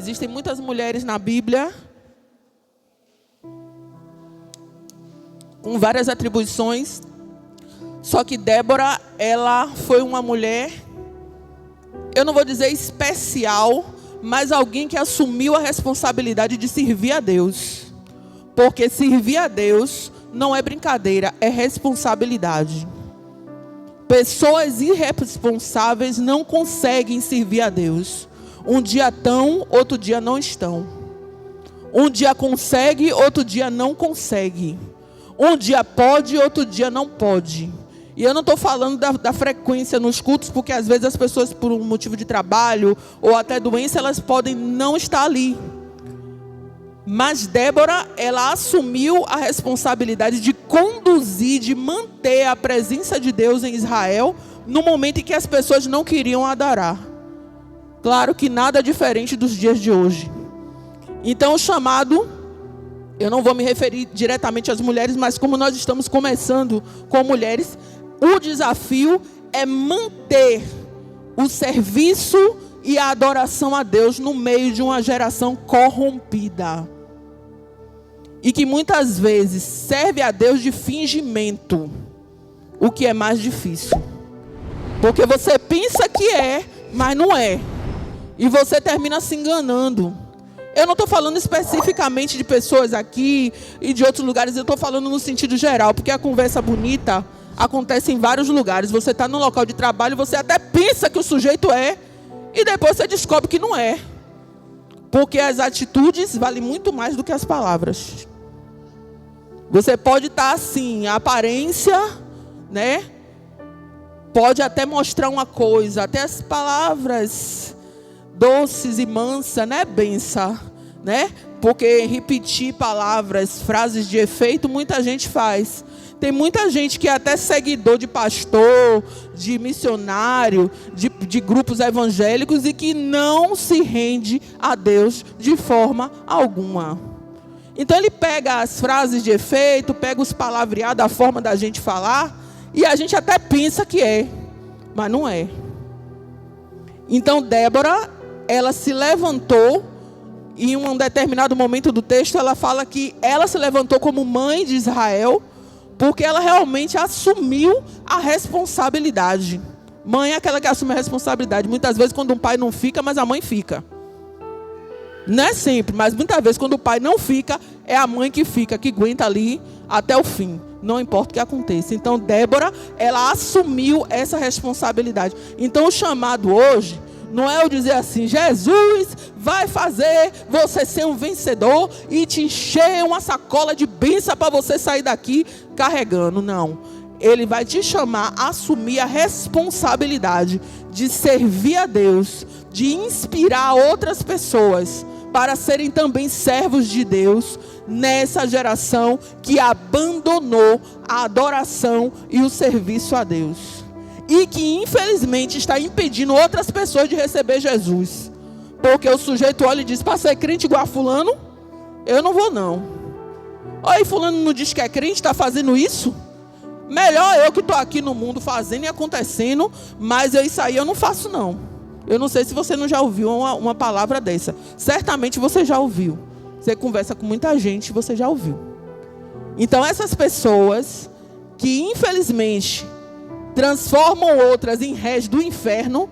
existem muitas mulheres na Bíblia com várias atribuições, só que Débora, ela foi uma mulher, eu não vou dizer especial, mas alguém que assumiu a responsabilidade de servir a Deus. Porque servir a Deus não é brincadeira, é responsabilidade. Pessoas irresponsáveis não conseguem servir a Deus. Um dia estão, outro dia não estão. Um dia consegue, outro dia não consegue. Um dia pode, outro dia não pode. E eu não estou falando da frequência nos cultos, porque às vezes as pessoas, por um motivo de trabalho ou até doença, elas podem não estar ali. Mas Débora, ela assumiu a responsabilidade de conduzir, de manter a presença de Deus em Israel, no momento em que as pessoas não queriam adorar. Claro que nada diferente dos dias de hoje. Então o chamado, eu não vou me referir diretamente às mulheres, mas como nós estamos começando com mulheres, o desafio é manter o serviço e a adoração a Deus no meio de uma geração corrompida. E que muitas vezes serve a Deus de fingimento, o que é mais difícil. Porque você pensa que é, mas não é. E você termina se enganando. Eu não estou falando especificamente de pessoas aqui e de outros lugares, eu estou falando no sentido geral, porque a conversa bonita acontece em vários lugares. Você está no local de trabalho, você até pensa que o sujeito é, e depois você descobre que não é. Porque as atitudes valem muito mais do que as palavras. Você pode estar assim, a aparência, né? Pode até mostrar uma coisa, até as palavras doces e mansas, né, benção, né? Porque repetir palavras, frases de efeito, muita gente faz. Tem muita gente que é até seguidor de pastor, de missionário, de grupos evangélicos e que não se rende a Deus de forma alguma. Então ele pega as frases de efeito, pega os palavreados, a forma da gente falar, e a gente até pensa que é, mas não é. Então Débora, ela se levantou, e em um determinado momento do texto ela fala que ela se levantou como mãe de Israel, porque ela realmente assumiu a responsabilidade. Mãe é aquela que assume a responsabilidade. Muitas vezes quando um pai não fica, mas a mãe fica. Não é sempre, mas muitas vezes quando o pai não fica, é a mãe que fica, que aguenta ali até o fim. Não importa o que aconteça. Então Débora, ela assumiu essa responsabilidade. Então o chamado hoje não é eu dizer assim: Jesus vai fazer você ser um vencedor e te encher uma sacola de bênção para você sair daqui carregando. Não. Ele vai te chamar a assumir a responsabilidade de servir a Deus, de inspirar outras pessoas para serem também servos de Deus nessa geração que abandonou a adoração e o serviço a Deus. E que infelizmente está impedindo outras pessoas de receber Jesus. Porque o sujeito olha e diz: para ser crente igual a fulano, eu não vou não. Olha, fulano não diz que é crente, está fazendo isso? Melhor eu que estou aqui no mundo fazendo e acontecendo, mas isso aí eu não faço não. Eu não sei se você não já ouviu uma palavra dessa. Certamente você já ouviu. Você conversa com muita gente, você já ouviu. Então essas pessoas que infelizmente transformam outras em réis do inferno,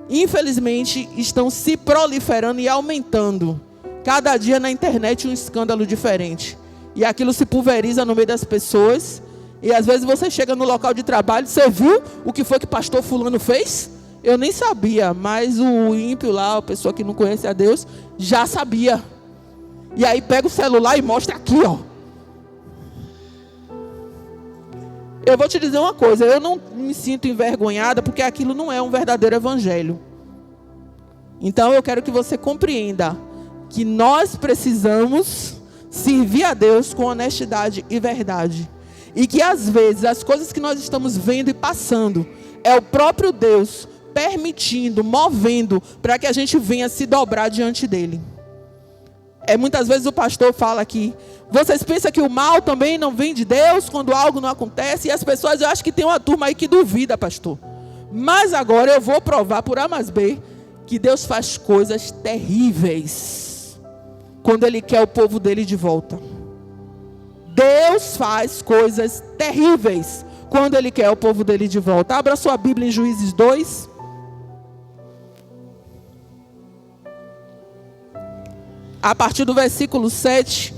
infelizmente estão se proliferando e aumentando. Cada dia na internet um escândalo diferente. E aquilo se pulveriza no meio das pessoas. E às vezes você chega no local de trabalho, você viu o que foi que pastor fulano fez? Eu nem sabia, mas o ímpio lá, a pessoa que não conhece a Deus, já sabia. E aí pega o celular e mostra aqui, ó. Eu vou te dizer uma coisa, eu não me sinto envergonhada, porque aquilo não é um verdadeiro evangelho. Então eu quero que você compreenda que nós precisamos servir a Deus com honestidade e verdade. E que às vezes as coisas que nós estamos vendo e passando, é o próprio Deus permitindo, movendo, para que a gente venha se dobrar diante dele. Muitas vezes o pastor fala aqui: vocês pensam que o mal também não vem de Deus quando algo não acontece? E as pessoas, eu acho que tem uma turma aí que duvida, pastor. Mas agora eu vou provar por A mais B que Deus faz coisas terríveis quando Ele quer o povo dele de volta. Deus faz coisas terríveis quando Ele quer o povo dele de volta. Abra sua Bíblia em Juízes 2. A partir do versículo 7.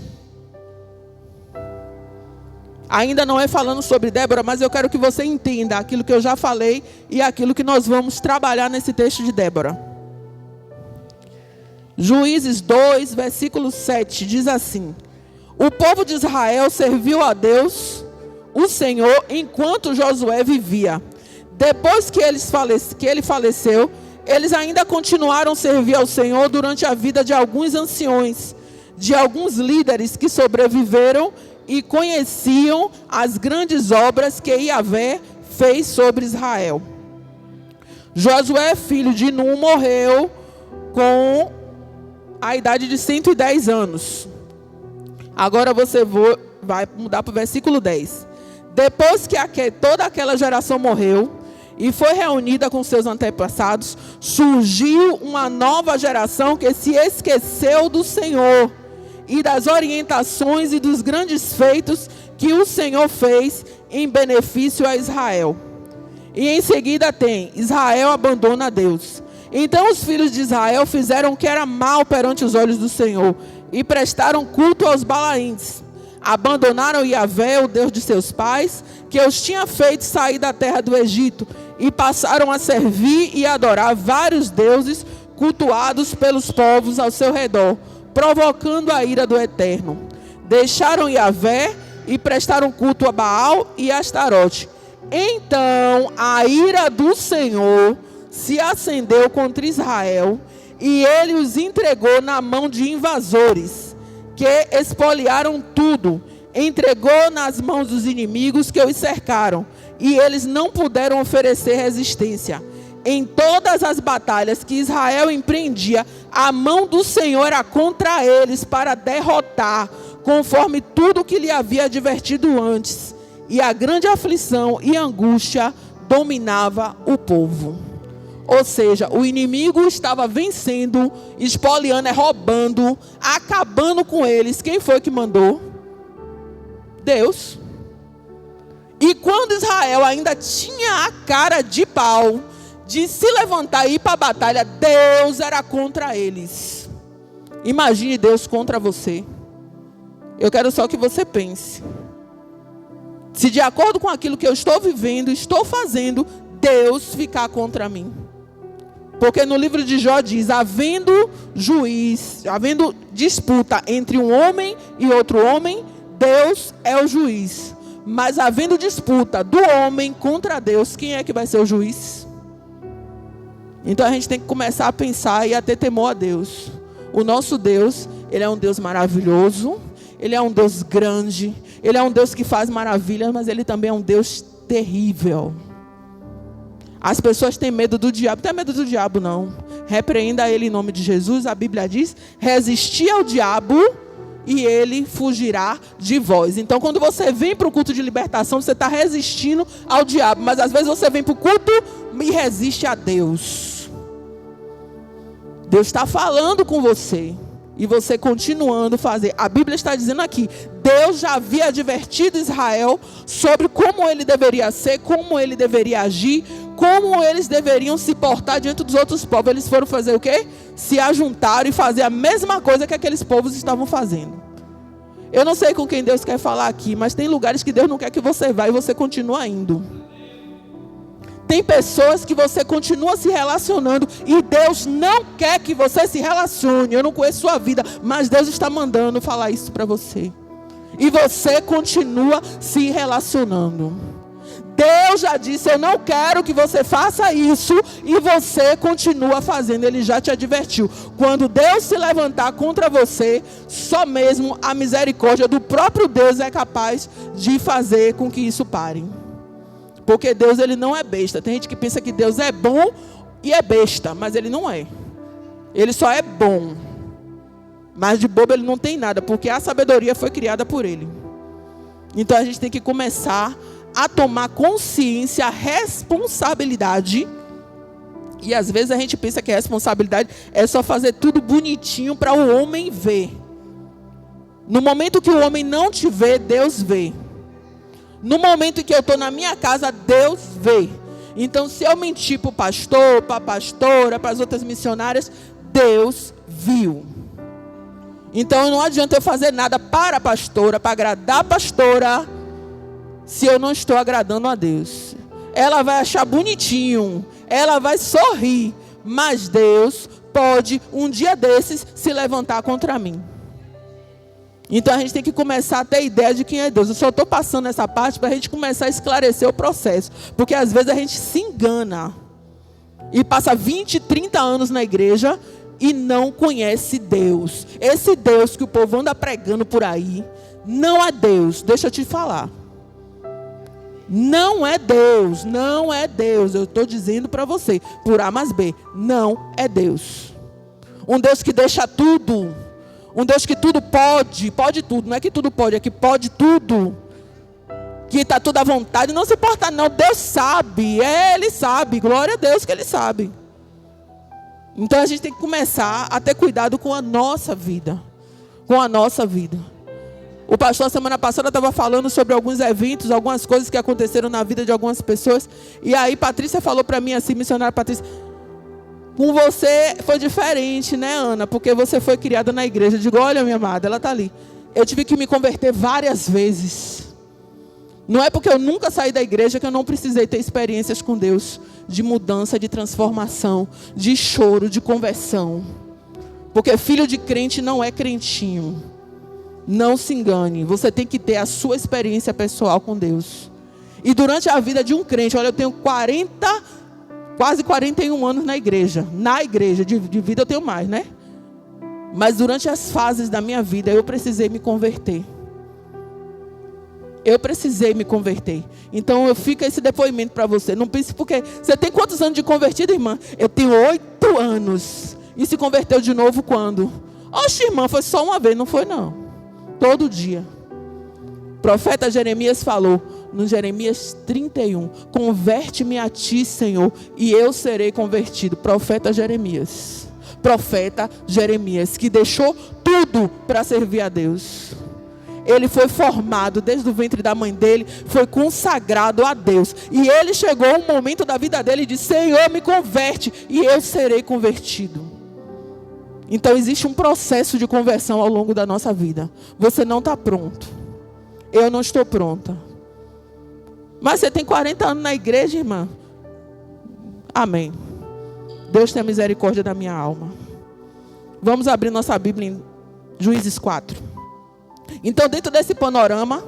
Ainda não é falando sobre Débora, mas eu quero que você entenda aquilo que eu já falei e aquilo que nós vamos trabalhar nesse texto de Débora. Juízes 2, versículo 7, diz assim: o povo de Israel serviu a Deus, o Senhor, enquanto Josué vivia. Depois que ele faleceu, eles ainda continuaram a servir ao Senhor durante a vida de alguns anciões, de alguns líderes que sobreviveram e conheciam as grandes obras que Yahvé fez sobre Israel. Josué, filho de Nun, morreu com a idade de 110 anos. Agora você vai mudar para o versículo 10. Depois que toda aquela geração morreu e foi reunida com seus antepassados, surgiu uma nova geração que se esqueceu do Senhor e das orientações e dos grandes feitos que o Senhor fez em benefício a Israel. E em seguida tem: Israel abandona a Deus. Então os filhos de Israel fizeram o que era mal perante os olhos do Senhor e prestaram culto aos Balaíns. Abandonaram Yahvé, o Deus de seus pais, que os tinha feito sair da terra do Egito, e passaram a servir e adorar vários deuses cultuados pelos povos ao seu redor, provocando a ira do Eterno. Deixaram Yahvé e prestaram culto a Baal e a Astarote. Então a ira do Senhor se acendeu contra Israel, e ele os entregou na mão de invasores, que espoliaram tudo. Entregou nas mãos dos inimigos que os cercaram, e eles não puderam oferecer resistência. Em todas as batalhas que Israel empreendia, a mão do Senhor era contra eles para derrotar, conforme tudo que lhe havia advertido antes. E a grande aflição e angústia dominava o povo. Ou seja, o inimigo estava vencendo, espoliando, roubando, acabando com eles. Quem foi que mandou? Deus. E quando Israel ainda tinha a cara de pau de se levantar e ir para a batalha, Deus era contra eles. Imagine Deus contra você. Eu quero só que você pense. Se de acordo com aquilo que eu estou vivendo, estou fazendo, Deus ficar contra mim. Porque no livro de Jó diz: havendo disputa entre um homem e outro homem, Deus é o juiz. Mas havendo disputa do homem contra Deus, quem é que vai ser o juiz? Então a gente tem que começar a pensar e a ter temor a Deus. O nosso Deus, Ele é um Deus maravilhoso, Ele é um Deus grande, Ele é um Deus que faz maravilhas, mas Ele também é um Deus terrível. As pessoas têm medo do diabo. Não tem medo do diabo, não. Repreenda ele em nome de Jesus. A Bíblia diz: resistir ao diabo e ele fugirá de vós. Então, quando você vem para o culto de libertação, você está resistindo ao diabo. Mas às vezes você vem para o culto e resiste a Deus. Deus está falando com você. E você continuando a fazer. A Bíblia está dizendo aqui: Deus já havia advertido Israel sobre como ele deveria ser, como ele deveria agir, como eles deveriam se portar diante dos outros povos. Eles foram fazer o quê? Se ajuntaram e fazer a mesma coisa que aqueles povos estavam fazendo. Eu não sei com quem Deus quer falar aqui, mas tem lugares que Deus não quer que você vá e você continua indo. Tem pessoas que você continua se relacionando e Deus não quer que você se relacione. Eu não conheço sua vida, mas Deus está mandando falar isso para você. E você continua se relacionando. Deus já disse: eu não quero que você faça isso, e você continua fazendo. Ele já te advertiu. Quando Deus se levantar contra você, só mesmo a misericórdia do próprio Deus é capaz de fazer com que isso pare. Porque Deus, ele não é besta. Tem gente que pensa que Deus é bom e é besta, mas ele não é. Ele só é bom. Mas de bobo ele não tem nada, porque a sabedoria foi criada por ele. Então a gente tem que começar a tomar consciência, a responsabilidade E às vezes a gente pensa que a responsabilidade é só fazer tudo bonitinho para o homem ver. No momento que o homem não te vê, Deus vê. No momento em que eu estou na minha casa, Deus vê. Então, se eu mentir para o pastor, para a pastora, para as outras missionárias, Deus viu. Então, não adianta eu fazer nada para a pastora, para agradar a pastora, se eu não estou agradando a Deus. Ela vai achar bonitinho, ela vai sorrir, mas Deus pode, um dia desses, se levantar contra mim. Então a gente tem que começar a ter ideia de quem é Deus. Eu só estou passando essa parte para a gente começar a esclarecer o processo. Porque às vezes a gente se engana. E passa 20, 30 anos na igreja e não conhece Deus. Esse Deus que o povo anda pregando por aí, não é Deus. Deixa eu te falar. Não é Deus, não é Deus. Eu estou dizendo para você, por A mais B, não é Deus. Um Deus que deixa tudo. Um Deus que tudo pode tudo. Não é que tudo pode, é que pode tudo. Que está tudo à vontade. Não se importa não, Deus sabe. Ele sabe, glória a Deus que Ele sabe. Então a gente tem que começar a ter cuidado com a nossa vida. Com a nossa vida. O pastor semana passada estava falando sobre alguns eventos, algumas coisas que aconteceram na vida de algumas pessoas. E aí Patrícia falou para mim assim, missionária Patrícia, com você foi diferente, né, Ana? Porque você foi criada na igreja. Eu digo, olha, minha amada, ela está ali. Eu tive que me converter várias vezes. Não é porque eu nunca saí da igreja que eu não precisei ter experiências com Deus. De mudança, de transformação, de choro, de conversão. Porque filho de crente não é crentinho. Não se engane. Você tem que ter a sua experiência pessoal com Deus. E durante a vida de um crente, olha, eu tenho quase 41 anos na igreja. Na igreja, de vida eu tenho mais, né? Mas durante as fases da minha vida, eu precisei me converter. Eu precisei me converter. Então eu fico esse depoimento para você. Não pense porque... Você tem quantos anos de convertida, irmã? Eu tenho 8 anos. E se converteu de novo quando? Oxe, irmã, foi só uma vez. Não foi não. Todo dia. O profeta Jeremias falou... No Jeremias 31, converte-me a ti, Senhor, e eu serei convertido. Profeta Jeremias, que deixou tudo para servir a Deus. Ele foi formado desde o ventre da mãe dele, foi consagrado a Deus. E ele chegou um momento da vida dele e disse, Senhor, me converte, e eu serei convertido. Então existe um processo de conversão ao longo da nossa vida. Você não está pronto. Eu não estou pronta. Mas você tem 40 anos na igreja, irmã. Amém. Deus tenha misericórdia da minha alma. Vamos abrir nossa Bíblia em Juízes 4. Então, dentro desse panorama,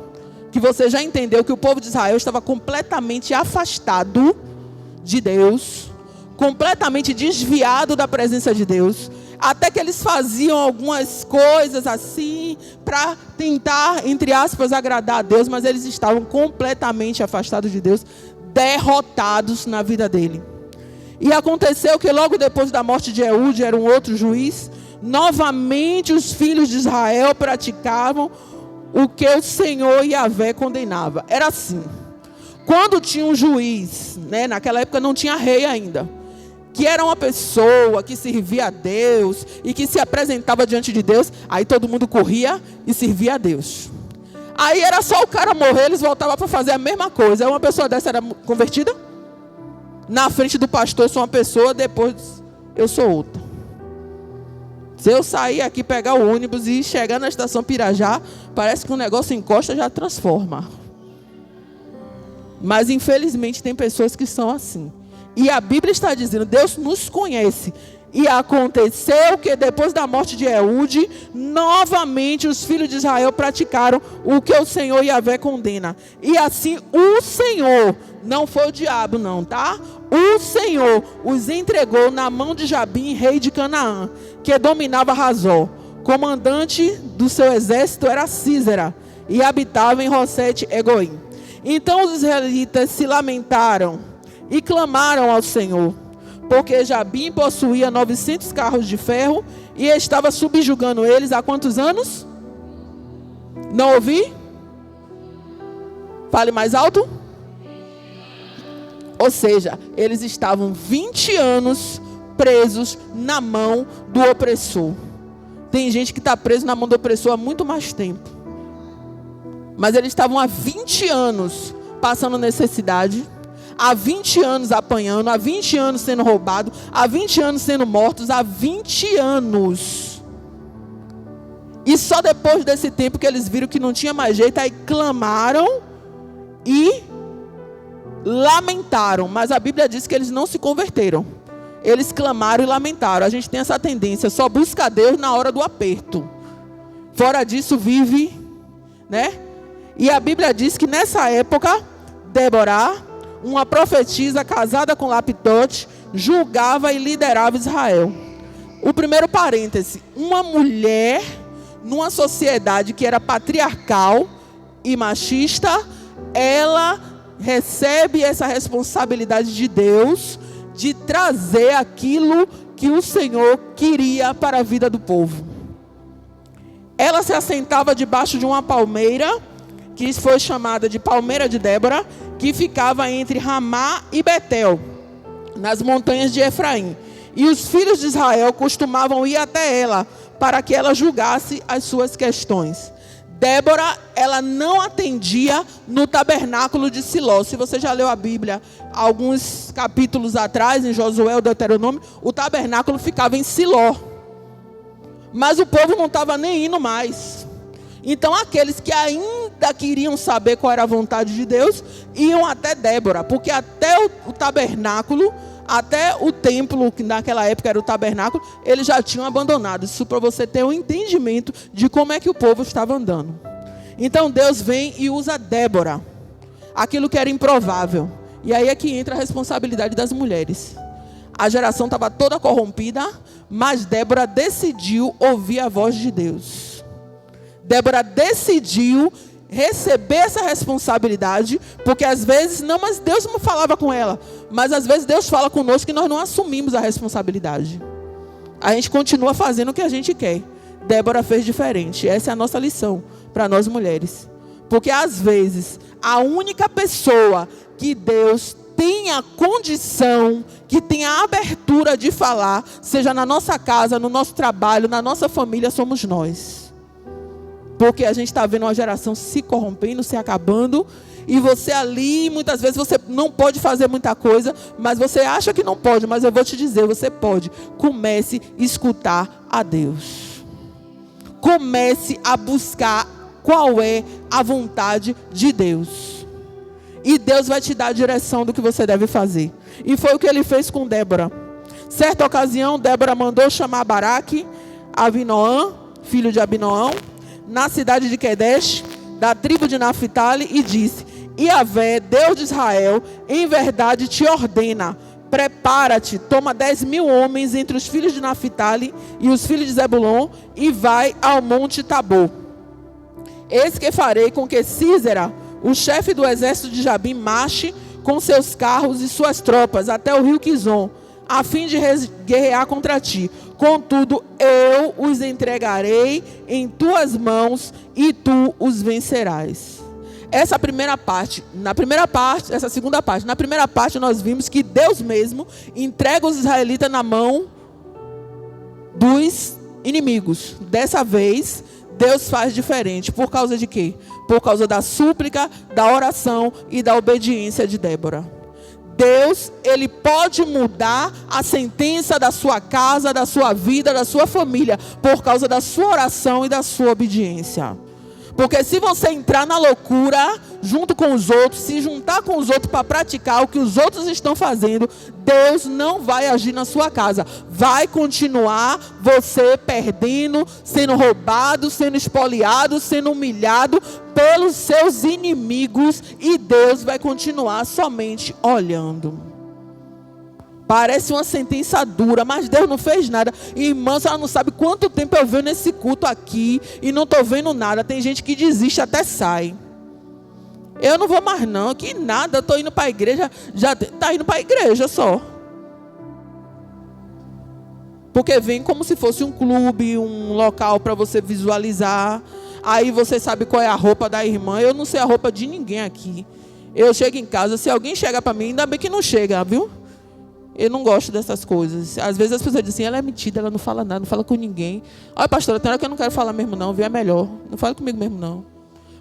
que você já entendeu que o povo de Israel estava completamente afastado de Deus, completamente desviado da presença de Deus, até que eles faziam algumas coisas assim, para tentar, entre aspas, agradar a Deus, mas eles estavam completamente afastados de Deus, derrotados na vida dele. E aconteceu que logo depois da morte de Eude, era um outro juiz, novamente os filhos de Israel praticavam o que o Senhor Yahvé condenava. Era assim, quando tinha um juiz, né, naquela época não tinha rei ainda, que era uma pessoa que servia a Deus e que se apresentava diante de Deus, aí todo mundo corria e servia a Deus. Aí era só o cara morrer, eles voltavam para fazer a mesma coisa. Uma pessoa dessa era convertida? Na frente do pastor eu sou uma pessoa, depois eu sou outra. Se eu sair aqui, pegar o ônibus e chegar na estação Pirajá, parece que o negócio encosta, já transforma. Mas infelizmente tem pessoas que são assim. E a Bíblia está dizendo, Deus nos conhece. E aconteceu que depois da morte de Eude, novamente os filhos de Israel praticaram o que o Senhor Yahvé condena. E assim o Senhor, não foi o diabo não, tá? O Senhor os entregou na mão de Jabim, rei de Canaã, que dominava Razó. Comandante do seu exército era Sísera, e habitava em Rosete Egoim. Então os israelitas se lamentaram e clamaram ao Senhor, porque Jabim possuía 900 carros de ferro e estava subjugando eles há quantos anos? Não ouvi? Fale mais alto. Ou seja, eles estavam 20 anos presos na mão do opressor. Tem gente que está preso na mão do opressor há muito mais tempo. Mas eles estavam há 20 anos passando necessidade, há 20 anos apanhando, há 20 anos sendo roubado, há 20 anos sendo mortos, há 20 anos. E só depois desse tempo que eles viram que não tinha mais jeito, aí clamaram e lamentaram. Mas a Bíblia diz que eles não se converteram. Eles clamaram e lamentaram. A gente tem essa tendência, só busca a Deus na hora do aperto. Fora disso vive, né? E a Bíblia diz que nessa época, Débora, uma profetisa casada com Lapitote, julgava e liderava Israel. O primeiro parêntese, uma mulher numa sociedade que era patriarcal e machista, ela recebe essa responsabilidade de Deus de trazer aquilo que o Senhor queria para a vida do povo. Ela se assentava debaixo de uma palmeira, que foi chamada de palmeira de Débora, que ficava entre Ramá e Betel, nas montanhas de Efraim. E os filhos de Israel costumavam ir até ela, para que ela julgasse as suas questões. Débora, ela não atendia no tabernáculo de Siló. Se você já leu a Bíblia, alguns capítulos atrás, em Josué ou Deuteronômio, o tabernáculo ficava em Siló. Mas o povo não estava nem indo mais. Então aqueles que ainda queriam saber qual era a vontade de Deus, iam até Débora, porque até o tabernáculo, até o templo, que naquela época era o tabernáculo, eles já tinham abandonado. Isso para você ter um entendimento de como é que o povo estava andando. Então Deus vem e usa Débora, aquilo que era improvável. E aí é que entra a responsabilidade das mulheres. A geração estava toda corrompida, mas Débora decidiu ouvir a voz de Deus. Débora decidiu receber essa responsabilidade, porque às vezes, não, mas Deus não falava com ela, mas às vezes Deus fala conosco e nós não assumimos a responsabilidade. A gente continua fazendo o que a gente quer. Débora fez diferente. Essa é a nossa lição para nós mulheres. Porque às vezes, a única pessoa que Deus tem a condição, que tem a abertura de falar, seja na nossa casa, no nosso trabalho, na nossa família, somos nós. Porque a gente está vendo uma geração se corrompendo, se acabando. E você ali, muitas vezes você não pode fazer muita coisa, mas você acha que não pode. Mas eu vou te dizer, você pode. Comece a escutar a Deus. Comece a buscar qual é a vontade de Deus. E Deus vai te dar a direção do que você deve fazer. E foi o que ele fez com Débora. Certa ocasião, Débora mandou chamar Baraque, Abinoam, filho de Abinoam, na cidade de Quedesh, da tribo de Naphtali, e disse: Iavé, Deus de Israel, em verdade te ordena, prepara-te, toma 10.000 homens entre os filhos de Naphtali e os filhos de Zebulon, e vai ao monte Tabor. Eis que farei com que Sísera, o chefe do exército de Jabim, marche com seus carros e suas tropas até o rio Quizon, a fim de guerrear contra ti. Contudo, eu os entregarei em tuas mãos e tu os vencerás. Essa primeira parte, essa segunda parte. Na primeira parte nós vimos que Deus mesmo entrega os israelitas na mão dos inimigos. Dessa vez, Deus faz diferente. Por causa de quê? Por causa da súplica, da oração e da obediência de Débora. Deus, ele pode mudar a sentença da sua casa, da sua vida, da sua família, por causa da sua oração e da sua obediência. Porque se você entrar na loucura, junto com os outros, se juntar com os outros para praticar o que os outros estão fazendo, Deus não vai agir na sua casa. Vai continuar você perdendo, sendo roubado, sendo espoliado, sendo humilhado pelos seus inimigos, e Deus vai continuar somente olhando. Parece uma sentença dura, mas Deus não fez nada. Irmã, ela não sabe quanto tempo eu venho nesse culto aqui e não estou vendo nada. Tem gente que desiste, até sai. Eu não vou mais não, que nada, eu estou indo para a igreja. Já está indo para a igreja só. Porque vem como se fosse um clube, um local para você visualizar. Aí você sabe qual é a roupa da irmã. Eu não sei a roupa de ninguém aqui. Eu chego em casa, se alguém chega para mim, ainda bem que não chega, viu? Eu não gosto dessas coisas. Às vezes as pessoas dizem assim, ela é metida, ela não fala nada, não fala com ninguém. Olha, pastora, tem hora que eu não quero falar mesmo não, viu? É melhor. Não fale comigo mesmo não.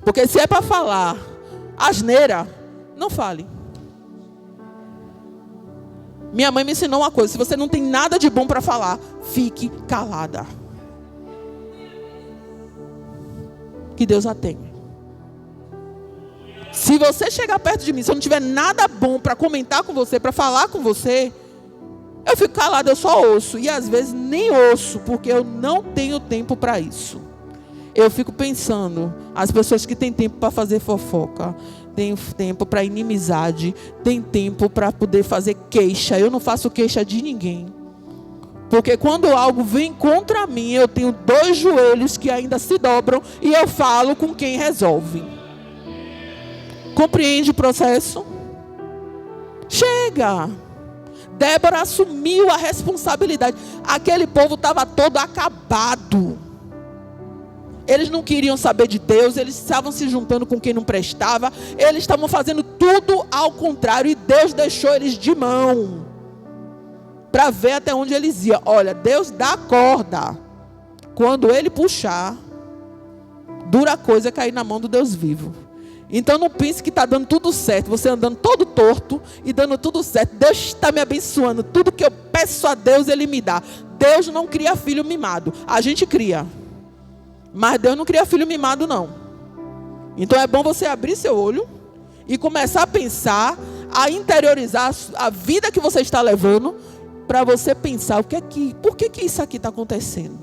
Porque se é para falar asneira, não fale. Minha mãe me ensinou uma coisa, se você não tem nada de bom para falar, fique calada. Que Deus a tenha. Se você chegar perto de mim, se eu não tiver nada bom para comentar com você, para falar com você, eu fico calada, eu só ouço. E às vezes nem ouço, porque eu não tenho tempo para isso. Eu fico pensando, as pessoas que têm tempo para fazer fofoca, têm tempo para inimizade, têm tempo para poder fazer queixa. Eu não faço queixa de ninguém. Porque quando algo vem contra mim, eu tenho 2 joelhos que ainda se dobram e eu falo com quem resolve. Compreende o processo? Chega! Débora assumiu a responsabilidade. Aquele povo estava todo acabado. Eles não queriam saber de Deus, eles estavam se juntando com quem não prestava, eles estavam fazendo tudo ao contrário e Deus deixou eles de mão para ver até onde eles iam. Olha, Deus dá corda. Quando Ele puxar, dura coisa é cair na mão do Deus vivo. Então não pense que está dando tudo certo, você andando todo torto e dando tudo certo. Deus está me abençoando, tudo que eu peço a Deus Ele me dá. Deus não cria filho mimado, a gente cria. Mas Deus não cria filho mimado não. Então é bom você abrir seu olho e começar a pensar, a interiorizar a vida que você está levando, para você pensar por que isso aqui está acontecendo.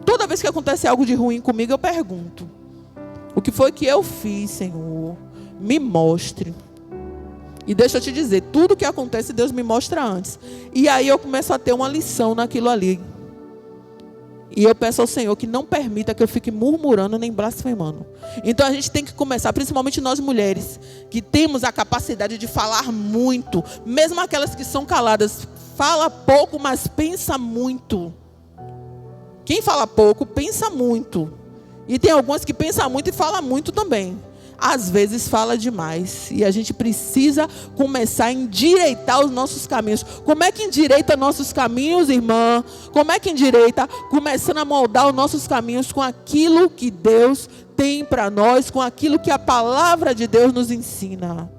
Toda vez que acontece algo de ruim comigo, eu pergunto: o que foi que eu fiz, Senhor? Me mostre. E deixa eu te dizer, tudo que acontece, Deus me mostra antes. E aí eu começo a ter uma lição naquilo ali. E eu peço ao Senhor que não permita que eu fique murmurando nem blasfemando. Então a gente tem que começar, principalmente nós mulheres, que temos a capacidade de falar muito. Mesmo aquelas que são caladas, fala pouco, mas pensa muito. Quem fala pouco, pensa muito. E tem algumas que pensam muito e falam muito também. Às vezes fala demais. E a gente precisa começar a endireitar os nossos caminhos. Como é que endireita nossos caminhos, irmã? Como é que endireita? Começando a moldar os nossos caminhos com aquilo que Deus tem para nós, com aquilo que a palavra de Deus nos ensina.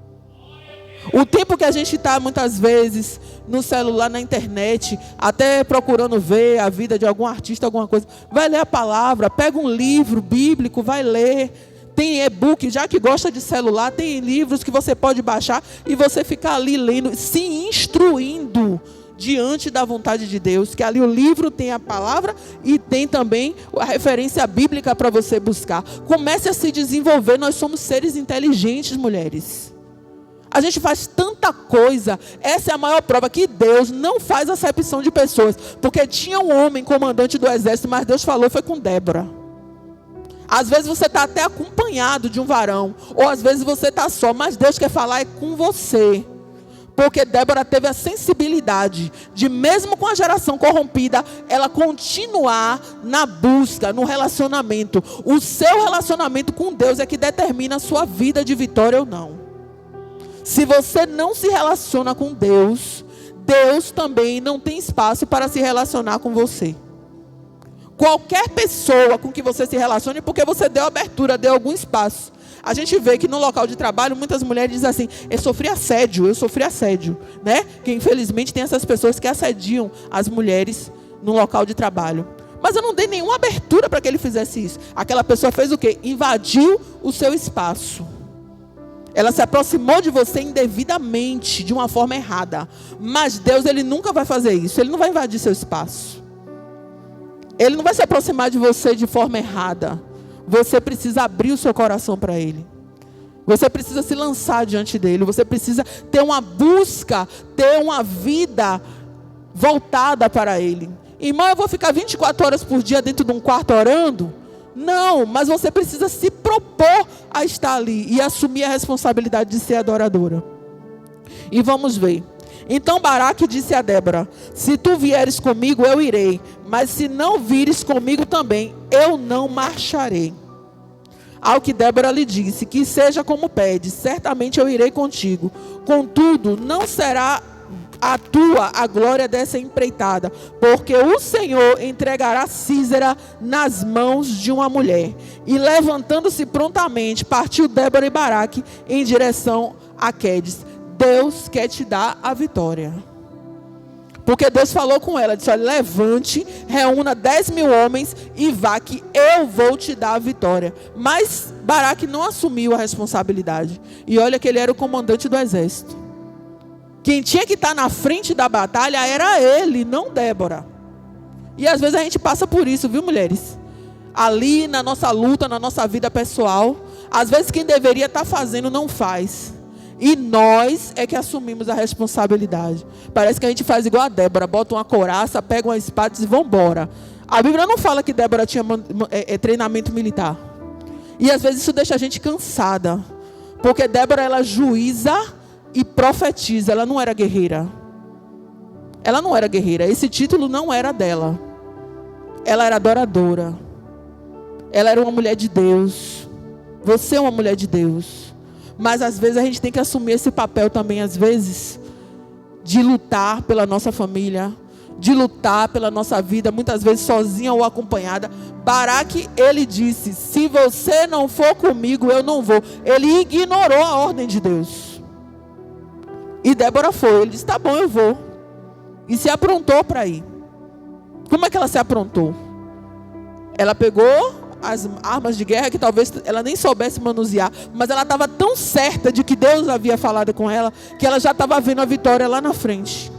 O tempo que a gente está muitas vezes no celular, na internet, até procurando ver a vida de algum artista, alguma coisa, vai ler a palavra, pega um livro bíblico, vai ler. Tem e-book, já que gosta de celular, tem livros que você pode baixar e você ficar ali lendo, se instruindo diante da vontade de Deus, que ali o livro tem a palavra e tem também a referência bíblica para você buscar. Comece a se desenvolver, nós somos seres inteligentes, mulheres. A gente faz tanta coisa. Essa é a maior prova que Deus não faz acepção de pessoas. Porque tinha um homem comandante do exército, mas Deus falou, foi com Débora. Às vezes você está até acompanhado de um varão, ou às vezes você está só, mas Deus quer falar é com você. Porque Débora teve a sensibilidade de, mesmo com a geração corrompida, ela continuar na busca, no relacionamento. O seu relacionamento com Deus é que determina a sua vida de vitória ou não. Se você não se relaciona com Deus, Deus também não tem espaço para se relacionar com você. Qualquer pessoa com que você se relacione, porque você deu abertura, deu algum espaço. A gente vê que no local de trabalho, muitas mulheres dizem assim, eu sofri assédio, né? Que infelizmente tem essas pessoas que assediam as mulheres no local de trabalho. Mas eu não dei nenhuma abertura para que ele fizesse isso. Aquela pessoa fez o quê? Invadiu o seu espaço. Ela se aproximou de você indevidamente, de uma forma errada. Mas Deus, Ele nunca vai fazer isso. Ele não vai invadir seu espaço. Ele não vai se aproximar de você de forma errada. Você precisa abrir o seu coração para Ele. Você precisa se lançar diante dEle. Você precisa ter uma busca, ter uma vida voltada para Ele. Irmã, eu vou ficar 24 horas por dia dentro de um quarto orando? Não, mas você precisa se propor a estar ali e assumir a responsabilidade de ser adoradora. E vamos ver. Então Baraque disse a Débora, se tu vieres comigo, eu irei. Mas se não vires comigo também, eu não marcharei. Ao que Débora lhe disse: que seja como pedes, certamente eu irei contigo. Contudo, não será a tua a glória dessa empreitada, porque o Senhor entregará Sísera nas mãos de uma mulher. E levantando-se prontamente, partiu Débora e Baraque em direção a Quedes. Deus quer te dar a vitória. Porque Deus falou com ela, disse: olha, levante, reúna 10.000 homens e vá, que eu vou te dar a vitória. Mas Baraque não assumiu a responsabilidade. E olha que ele era o comandante do exército. Quem tinha que estar na frente da batalha era ele, não Débora. E às vezes a gente passa por isso, viu, mulheres? Ali na nossa luta, na nossa vida pessoal, às vezes quem deveria estar fazendo não faz. E nós é que assumimos a responsabilidade. Parece que a gente faz igual a Débora, bota uma couraça, pega uma espada e diz: vamos embora. A Bíblia não fala que Débora tinha treinamento militar. E às vezes isso deixa a gente cansada. Porque Débora, ela juíza e profetiza. Ela não era guerreira. Ela não era guerreira. Esse título não era dela. Ela era adoradora. Ela era uma mulher de Deus. Você é uma mulher de Deus. Mas às vezes a gente tem que assumir esse papel também, às vezes, de lutar pela nossa família, de lutar pela nossa vida, muitas vezes sozinha ou acompanhada. Baraque, ele disse: se você não for comigo, eu não vou. Ele ignorou a ordem de Deus. E Débora foi. Ele disse: tá bom, eu vou. E se aprontou para ir. Como é que ela se aprontou? Ela pegou as armas de guerra que talvez ela nem soubesse manusear, mas ela estava tão certa de que Deus havia falado com ela, que ela já estava vendo a vitória lá na frente.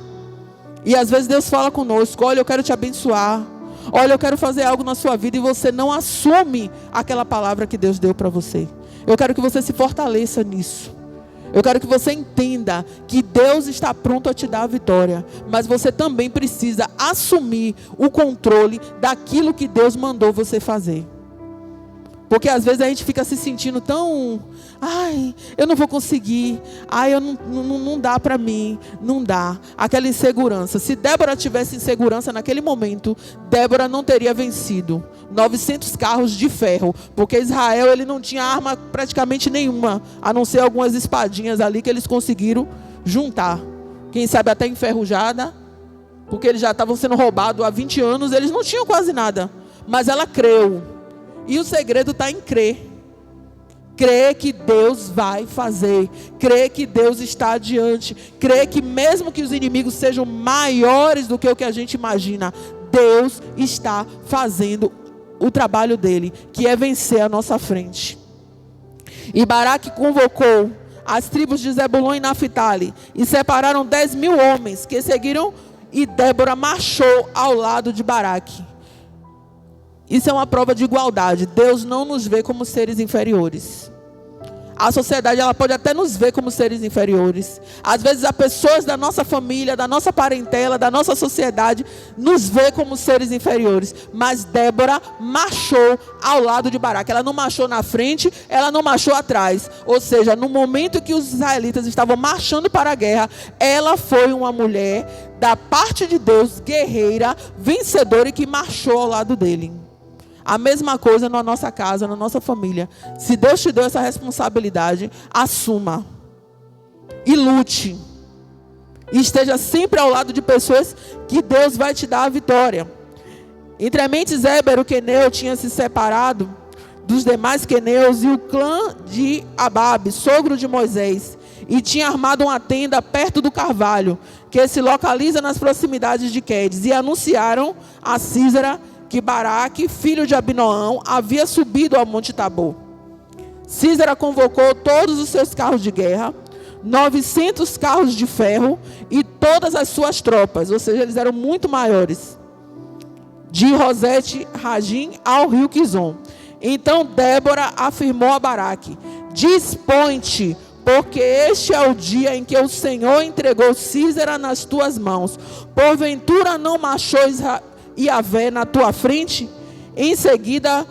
E às vezes Deus fala conosco: olha, eu quero te abençoar, olha, eu quero fazer algo na sua vida, e você não assume aquela palavra que Deus deu para você. Eu quero que você se fortaleça nisso. Eu quero que você entenda que Deus está pronto a te dar a vitória, mas você também precisa assumir o controle daquilo que Deus mandou você fazer. Porque às vezes a gente fica se sentindo tão: ai, eu não vou conseguir, ai, não dá para mim, não dá. Aquela insegurança. Se Débora tivesse insegurança naquele momento, Débora não teria vencido 900 carros de ferro, porque Israel, ele não tinha arma praticamente nenhuma, a não ser algumas espadinhas ali que eles conseguiram juntar. Quem sabe até enferrujada, porque eles já estavam sendo roubados há 20 anos, eles não tinham quase nada. Mas ela creu. E o segredo está em crer. Crer que Deus vai fazer. Crer que Deus está adiante. Crer que mesmo que os inimigos sejam maiores do que o que a gente imagina, Deus está fazendo o trabalho dele, que é vencer a nossa frente. E Baraque convocou as tribos de Zebulon e Naphtali, e separaram 10.000 homens que seguiram, e Débora marchou ao lado de Baraque. Isso é uma prova de igualdade. Deus não nos vê como seres inferiores. A sociedade, ela pode até nos ver como seres inferiores. Às vezes as pessoas da nossa família, da nossa parentela, da nossa sociedade nos vê como seres inferiores. Mas Débora marchou ao lado de Baraque. Ela não marchou na frente, ela não marchou atrás. Ou seja, no momento que os israelitas estavam marchando para a guerra, ela foi uma mulher da parte de Deus, guerreira, vencedora, e que marchou ao lado dele. A mesma coisa na nossa casa, na nossa família. Se Deus te deu essa responsabilidade, assuma. E lute. E esteja sempre ao lado de pessoas que Deus vai te dar a vitória. Entremente Zéber, o queneu, tinha se separado dos demais queneus, e o clã de Ababe, sogro de Moisés, e tinha armado uma tenda perto do carvalho, que se localiza nas proximidades de Quedes, e anunciaram a Sísera que Baraque, filho de Abinoão, havia subido ao Monte Tabor. Sísera convocou todos os seus carros de guerra, 900 carros de ferro e todas as suas tropas, ou seja, eles eram muito maiores, de Rosete Ragim ao rio Quizon. Então Débora afirmou a Baraque: dispõe-te, porque este é o dia em que o Senhor entregou Sísera nas tuas mãos. Porventura não marchou Yahvé na tua frente? Em seguida,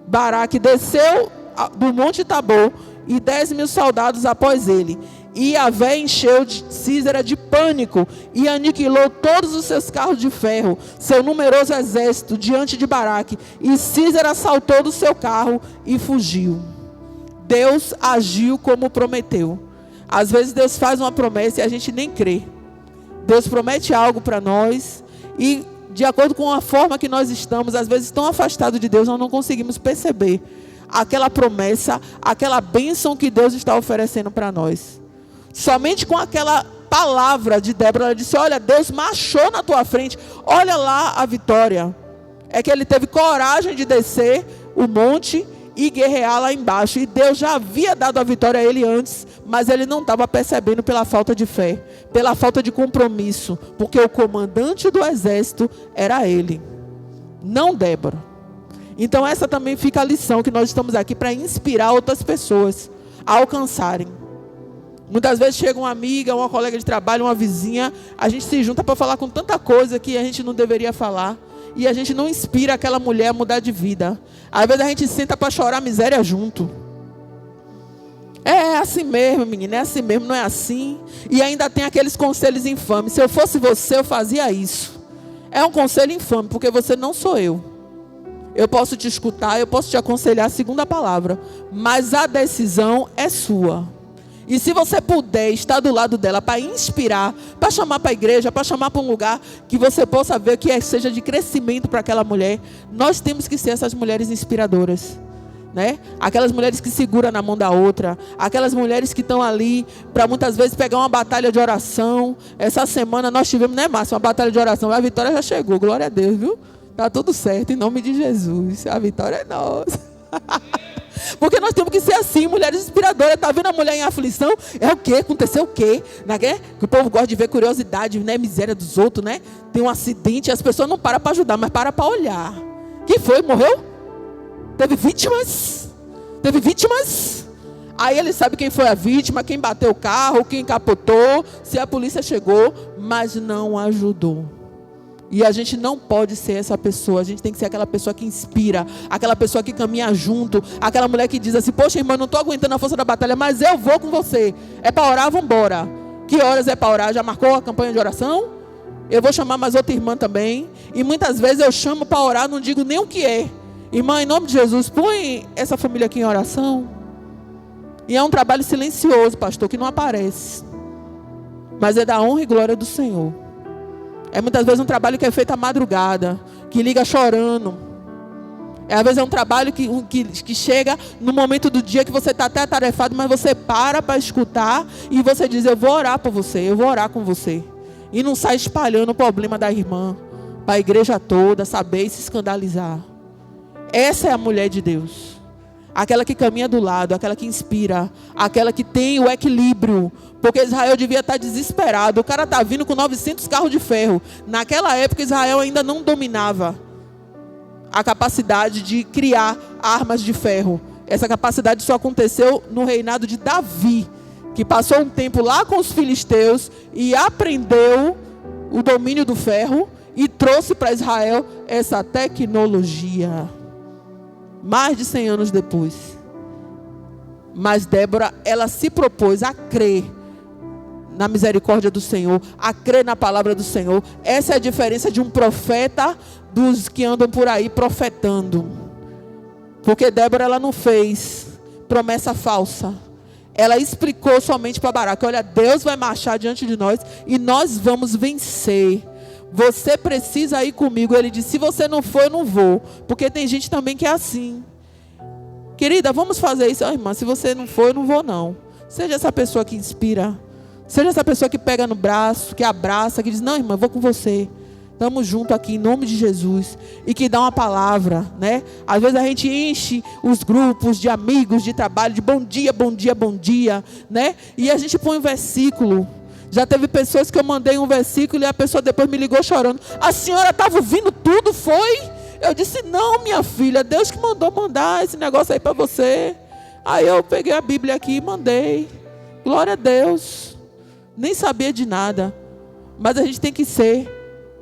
Baraque desceu do Monte Tabor, e 10.000 soldados após ele. E Yahvé encheu Sísera de pânico e aniquilou todos os seus carros de ferro, seu numeroso exército, diante de Baraque. E Sísera saltou do seu carro e fugiu. Deus agiu como prometeu. Às vezes Deus faz uma promessa e a gente nem crê. Deus promete algo para nós e, de acordo com a forma que nós estamos, às vezes tão afastados de Deus, nós não conseguimos perceber aquela promessa, aquela bênção que Deus está oferecendo para nós. Somente com aquela palavra de Débora, ela disse: olha, Deus marchou na tua frente, olha lá a vitória. É que ele teve coragem de descer o monte e guerrear lá embaixo. E Deus já havia dado a vitória a ele antes, mas ele não estava percebendo pela falta de fé, pela falta de compromisso, porque o comandante do exército era ele, não Débora. Então essa também fica a lição, que nós estamos aqui para inspirar outras pessoas a alcançarem. Muitas vezes chega uma amiga, uma colega de trabalho, uma vizinha, a gente se junta para falar com tanta coisa que a gente não deveria falar, e a gente não inspira aquela mulher a mudar de vida. Às vezes a gente senta para chorar miséria junto. É assim mesmo, menina, é assim mesmo, não é assim. E ainda tem aqueles conselhos infames: se eu fosse você, eu fazia isso. É um conselho infame, porque você não sou eu. Eu posso te escutar, eu posso te aconselhar segundo a palavra, mas a decisão é sua. E se você puder estar do lado dela para inspirar, para chamar para a igreja, para chamar para um lugar que você possa ver que seja de crescimento para aquela mulher, nós temos que ser essas mulheres inspiradoras, né? Aquelas mulheres que seguram na mão da outra, aquelas mulheres que estão ali para muitas vezes pegar uma batalha de oração. Essa semana nós tivemos, né, Márcia, uma batalha de oração. A vitória já chegou, glória a Deus, viu? Tá tudo certo, em nome de Jesus. A vitória é nossa. Porque nós temos que ser assim, mulheres inspiradoras. Está vendo a mulher em aflição? É o quê? Aconteceu o quê? Né? Que o povo gosta de ver curiosidade, né? Miséria dos outros, né? Tem um acidente, as pessoas não param para ajudar, mas param para olhar. Que foi? Morreu? Teve vítimas? Teve vítimas? Aí ele sabe quem foi a vítima, quem bateu o carro, quem capotou, se a polícia chegou, mas não ajudou. E a gente não pode ser essa pessoa. A gente tem que ser aquela pessoa que inspira, aquela pessoa que caminha junto, aquela mulher que diz assim: poxa, irmã, não estou aguentando a força da batalha, mas eu vou com você. É para orar, vamos embora. Que horas é para orar? Já marcou a campanha de oração? Eu vou chamar mais outra irmã também. E muitas vezes eu chamo para orar, não digo nem o que é. Irmã, em nome de Jesus, põe essa família aqui em oração. E é um trabalho silencioso, pastor, que não aparece, mas é da honra e glória do Senhor. É muitas vezes um trabalho que é feito à madrugada, que liga chorando. Às vezes é um trabalho que chega no momento do dia que você está até atarefado, mas você para escutar e você diz: eu vou orar por você, eu vou orar com você. E não sai espalhando o problema da irmã para a igreja toda saber e se escandalizar. Essa é a mulher de Deus. Aquela que caminha do lado, aquela que inspira, aquela que tem o equilíbrio. Porque Israel devia estar desesperado. O cara está vindo com 900 carros de ferro. Naquela época Israel ainda não dominava a capacidade de criar armas de ferro. Essa capacidade só aconteceu no reinado de Davi, que passou um tempo lá com os filisteus e aprendeu o domínio do ferro e trouxe para Israel essa tecnologia. Mais de 100 anos depois. Mas Débora, ela se propôs a crer na misericórdia do Senhor, a crer na palavra do Senhor. Essa é a diferença de um profeta dos que andam por aí profetando. Porque Débora, ela não fez promessa falsa. Ela explicou somente para Baraque: olha, Deus vai marchar diante de nós e nós vamos vencer. Você precisa ir comigo. Ele disse: se você não for, eu não vou. Porque tem gente também que é assim. Querida, vamos fazer isso. Irmã, se você não for, eu não vou não. Seja essa pessoa que inspira. Seja essa pessoa que pega no braço, que abraça, que diz: não, irmã, eu vou com você. Estamos juntos aqui em nome de Jesus. E que dá uma palavra, né? Às vezes a gente enche os grupos de amigos, de trabalho, de bom dia, bom dia, bom dia, né? E a gente põe um versículo. Já teve pessoas que eu mandei um versículo e a pessoa depois me ligou chorando: a senhora estava ouvindo tudo, foi? Eu disse: não, minha filha, Deus que mandou mandar esse negócio aí para você. Aí eu peguei a Bíblia aqui e mandei. Glória a Deus. Nem sabia de nada. Mas a gente tem que ser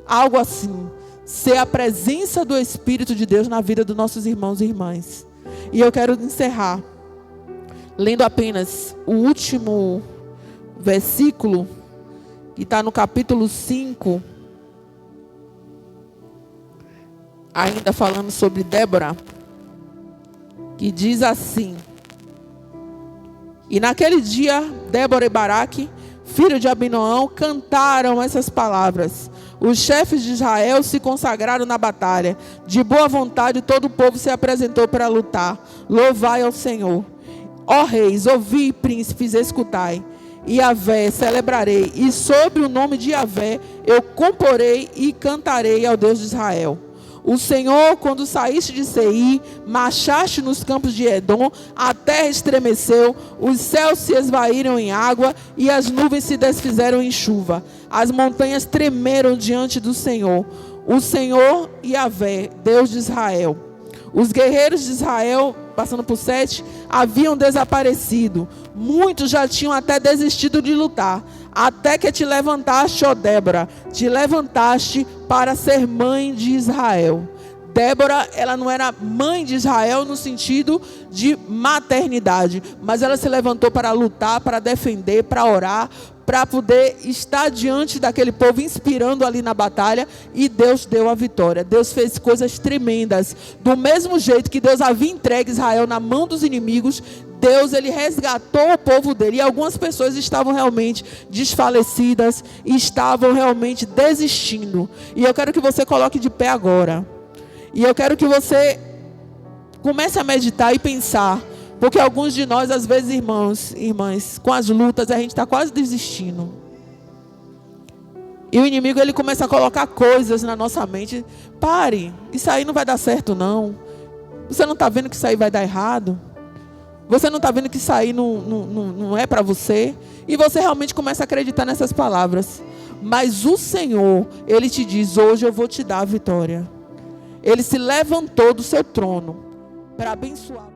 algo assim. Ser a presença do Espírito de Deus na vida dos nossos irmãos e irmãs. E eu quero encerrar lendo apenas o último versículo que está no capítulo 5, ainda falando sobre Débora, que diz assim: e naquele dia Débora e Baraque, filho de Abinoão, cantaram essas palavras. Os chefes de Israel se consagraram na batalha. De boa vontade todo o povo se apresentou para lutar. Louvai ao Senhor. Ó reis, ouvi, príncipes, escutai. Yahvé celebrarei, e sobre o nome de Yahvé eu comporei e cantarei ao Deus de Israel. O Senhor, quando saíste de Seir, marchaste nos campos de Edom, a terra estremeceu, os céus se esvaíram em água e as nuvens se desfizeram em chuva. As montanhas tremeram diante do Senhor. O Senhor, Yahvé, Deus de Israel. Os guerreiros de Israel, passando por 7, haviam desaparecido. Muitos já tinham até desistido de lutar. Até que te levantaste, ó Débora, te levantaste para ser mãe de Israel. Débora, ela não era mãe de Israel no sentido de maternidade, mas ela se levantou para lutar, para defender, para orar, para poder estar diante daquele povo, inspirando ali na batalha, e Deus deu a vitória. Deus fez coisas tremendas. Do mesmo jeito que Deus havia entregue Israel na mão dos inimigos, Deus, ele resgatou o povo dele. E algumas pessoas estavam realmente desfalecidas, estavam realmente desistindo. E eu quero que você coloque de pé agora. E eu quero que você comece a meditar e pensar. Porque alguns de nós, às vezes, irmãos e irmãs, com as lutas, a gente está quase desistindo. E o inimigo, ele começa a colocar coisas na nossa mente. Pare, isso aí não vai dar certo não. Você não está vendo que isso aí vai dar errado? Você não está vendo que isso aí não é para você? E você realmente começa a acreditar nessas palavras. Mas o Senhor, ele te diz: hoje eu vou te dar a vitória. Ele se levantou do seu trono para abençoar.